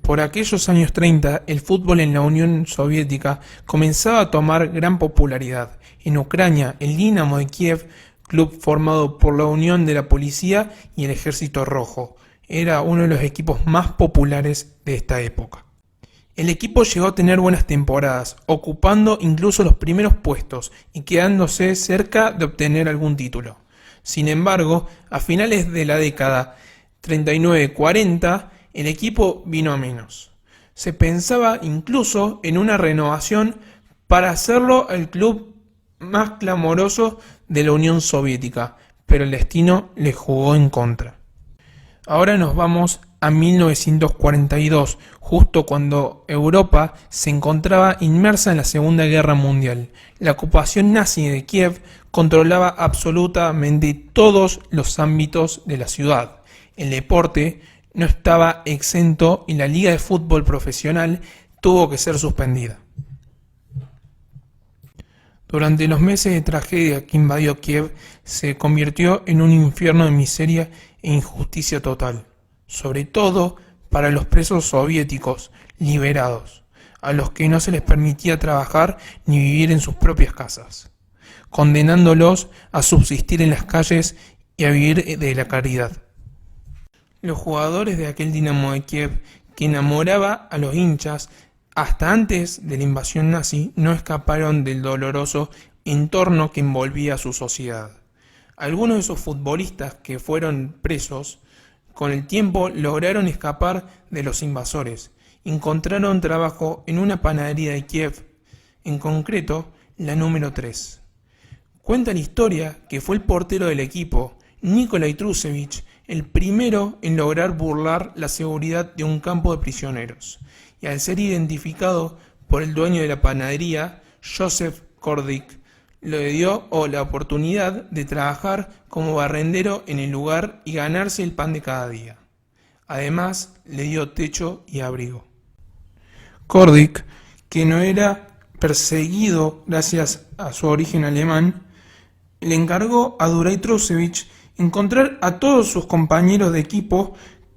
Por aquellos años 30, el fútbol en la Unión Soviética comenzaba a tomar gran popularidad. En Ucrania, el Dinamo de Kiev, club formado por la unión de la policía y el Ejército Rojo, era uno de los equipos más populares de esta época. El equipo llegó a tener buenas temporadas, ocupando incluso los primeros puestos y quedándose cerca de obtener algún título. Sin embargo, a finales de la década 39-40, el equipo vino a menos. Se pensaba incluso en una renovación para hacerlo el club más clamoroso de la Unión Soviética, pero el destino le jugó en contra. Ahora nos vamos a 1942, justo cuando Europa se encontraba inmersa en la Segunda Guerra Mundial. La ocupación nazi de Kiev controlaba absolutamente todos los ámbitos de la ciudad. El deporte no estaba exento y la liga de fútbol profesional tuvo que ser suspendida. Durante los meses de tragedia que invadió Kiev, se convirtió en un infierno de miseria e injusticia total, sobre todo para los presos soviéticos liberados, a los que no se les permitía trabajar ni vivir en sus propias casas, condenándolos a subsistir en las calles y a vivir de la caridad. Los jugadores de aquel Dinamo de Kiev, que enamoraba a los hinchas hasta antes de la invasión nazi, no escaparon del doloroso entorno que envolvía a su sociedad. Algunos de esos futbolistas que fueron presos, con el tiempo lograron escapar de los invasores. Encontraron trabajo en una panadería de Kiev, en concreto la número 3. Cuenta la historia que fue el portero del equipo, Nikolai Trusevich, el primero en lograr burlar la seguridad de un campo de prisioneros, y al ser identificado por el dueño de la panadería, Joseph Kordik, le dio la oportunidad de trabajar como barrendero en el lugar y ganarse el pan de cada día. Además, le dio techo y abrigo. Kordik, que no era perseguido gracias a su origen alemán, le encargó a Duray Trusevich encontrar a todos sus compañeros de equipo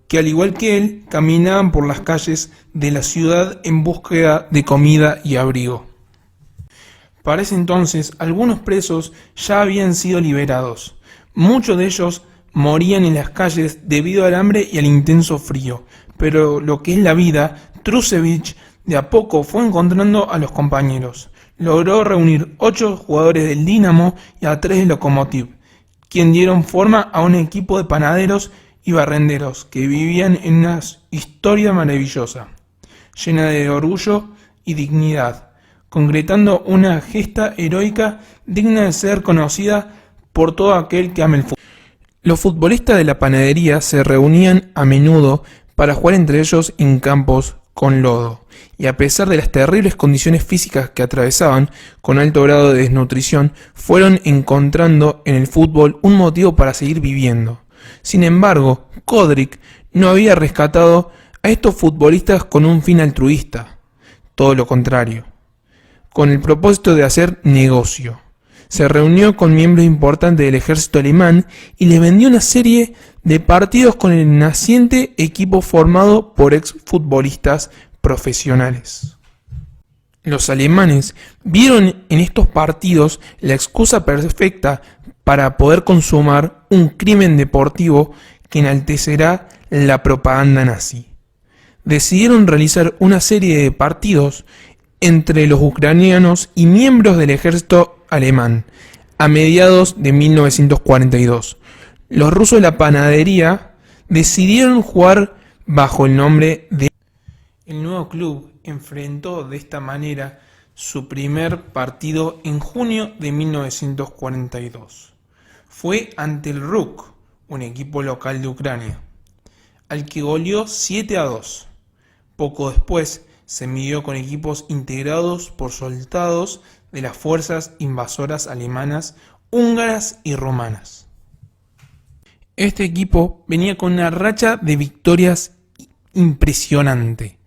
que, al igual que él, caminaban por las calles de la ciudad en búsqueda de comida y abrigo. Para ese entonces, algunos presos ya habían sido liberados. Muchos de ellos morían en las calles debido al hambre y al intenso frío, pero lo que es la vida, Trusevich de a poco fue encontrando a los compañeros. Logró reunir 8 jugadores del Dinamo y a 3 del Lokomotiv, quien dieron forma a un equipo de panaderos y barrenderos que vivían en una historia maravillosa, llena de orgullo y dignidad, concretando una gesta heroica digna de ser conocida por todo aquel que ame el fútbol. Los futbolistas de la panadería se reunían a menudo para jugar entre ellos en campos con lodo, y a pesar de las terribles condiciones físicas que atravesaban con alto grado de desnutrición, fueron encontrando en el fútbol un motivo para seguir viviendo. Sin embargo, Kordik no había rescatado a estos futbolistas con un fin altruista, todo lo contrario, con el propósito de hacer negocio. Se reunió con miembros importantes del ejército alemán y les vendió una serie de partidos con el naciente equipo formado por exfutbolistas profesionales. Los alemanes vieron en estos partidos la excusa perfecta para poder consumar un crimen deportivo que enaltecerá la propaganda nazi. Decidieron realizar una serie de partidos entre los ucranianos y miembros del ejército alemán a mediados de 1942. Los rusos de la panadería decidieron jugar bajo el nombre de... El nuevo club enfrentó de esta manera su primer partido en junio de 1942. Fue ante el RUK, un equipo local de Ucrania, al que goleó 7-2. Poco después se midió con equipos integrados por soldados de las fuerzas invasoras alemanas, húngaras y romanas. Este equipo venía con una racha de victorias impresionante.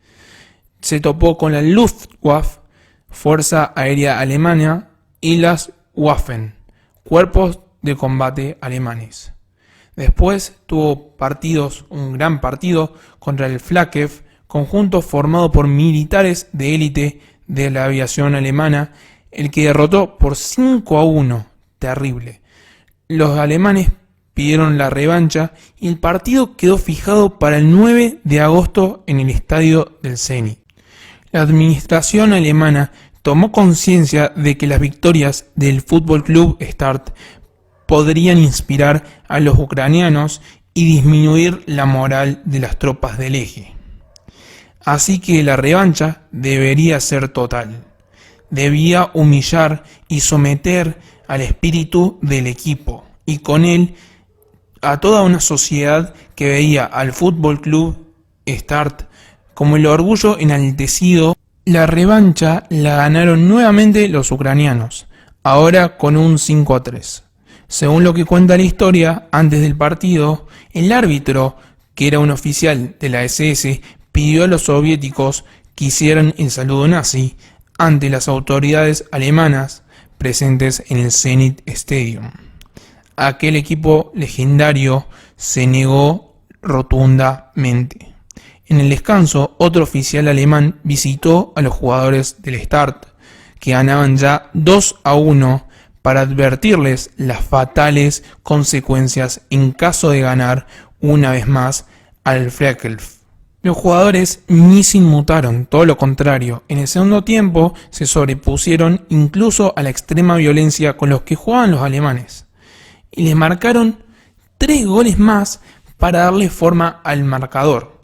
Se topó con la Luftwaffe, Fuerza Aérea Alemana, y las Waffen, Cuerpos de Combate Alemanes. Después tuvo un gran partido contra el Flakef, conjunto formado por militares de élite de la aviación alemana, el que derrotó por 5-1, terrible. Los alemanes pidieron la revancha y el partido quedó fijado para el 9 de agosto en el estadio del Zenit. La administración alemana tomó conciencia de que las victorias del Fútbol Club Start podrían inspirar a los ucranianos y disminuir la moral de las tropas del eje. Así que la revancha debería ser total. Debía humillar y someter al espíritu del equipo y con él a toda una sociedad que veía al Fútbol Club Start como el orgullo enaltecido. La revancha la ganaron nuevamente los ucranianos, ahora con un 5-3. Según lo que cuenta la historia, antes del partido, el árbitro, que era un oficial de la SS, pidió a los soviéticos que hicieran el saludo nazi ante las autoridades alemanas presentes en el Zenit Stadium. Aquel equipo legendario se negó rotundamente. En el descanso, otro oficial alemán visitó a los jugadores del Start, que ganaban ya 2-1, para advertirles las fatales consecuencias en caso de ganar una vez más al Freikalf. Los jugadores ni se inmutaron, todo lo contrario. En el segundo tiempo se sobrepusieron incluso a la extrema violencia con los que jugaban los alemanes. Y les marcaron 3 goles más para darle forma al marcador.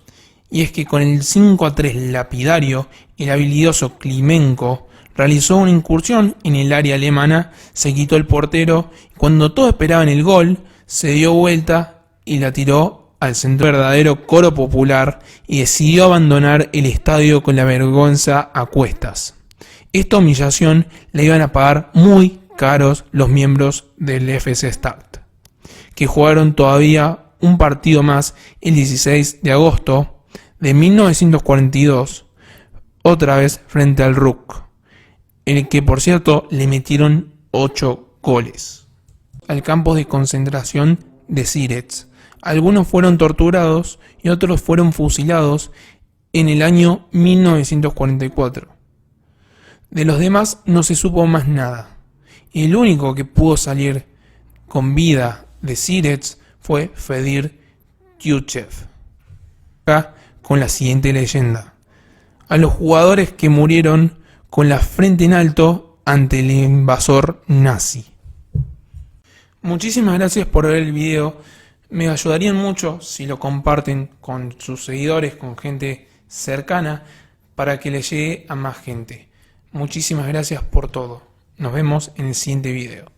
Y es que con el 5-3 lapidario, el habilidoso Klimenko realizó una incursión en el área alemana, se quitó el portero, y cuando todos esperaban el gol, se dio vuelta y la tiró al centro. Verdadero coro popular, y decidió abandonar el estadio con la vergüenza a cuestas. Esta humillación la iban a pagar muy caros los miembros del FC Start, que jugaron todavía un partido más el 16 de agosto de 1942, otra vez frente al RUK, en el que por cierto le metieron 8 goles. Al campo de concentración de Sirets. Algunos fueron torturados y otros fueron fusilados en el año 1944. De los demás no se supo más nada, y el único que pudo salir con vida de Sirets fue Fedir Tyutchev. Acá con la siguiente leyenda: a los jugadores que murieron con la frente en alto ante el invasor nazi. Muchísimas gracias por ver el video. Me ayudarían mucho si lo comparten con sus seguidores, con gente cercana, para que le llegue a más gente. Muchísimas gracias por todo. Nos vemos en el siguiente video.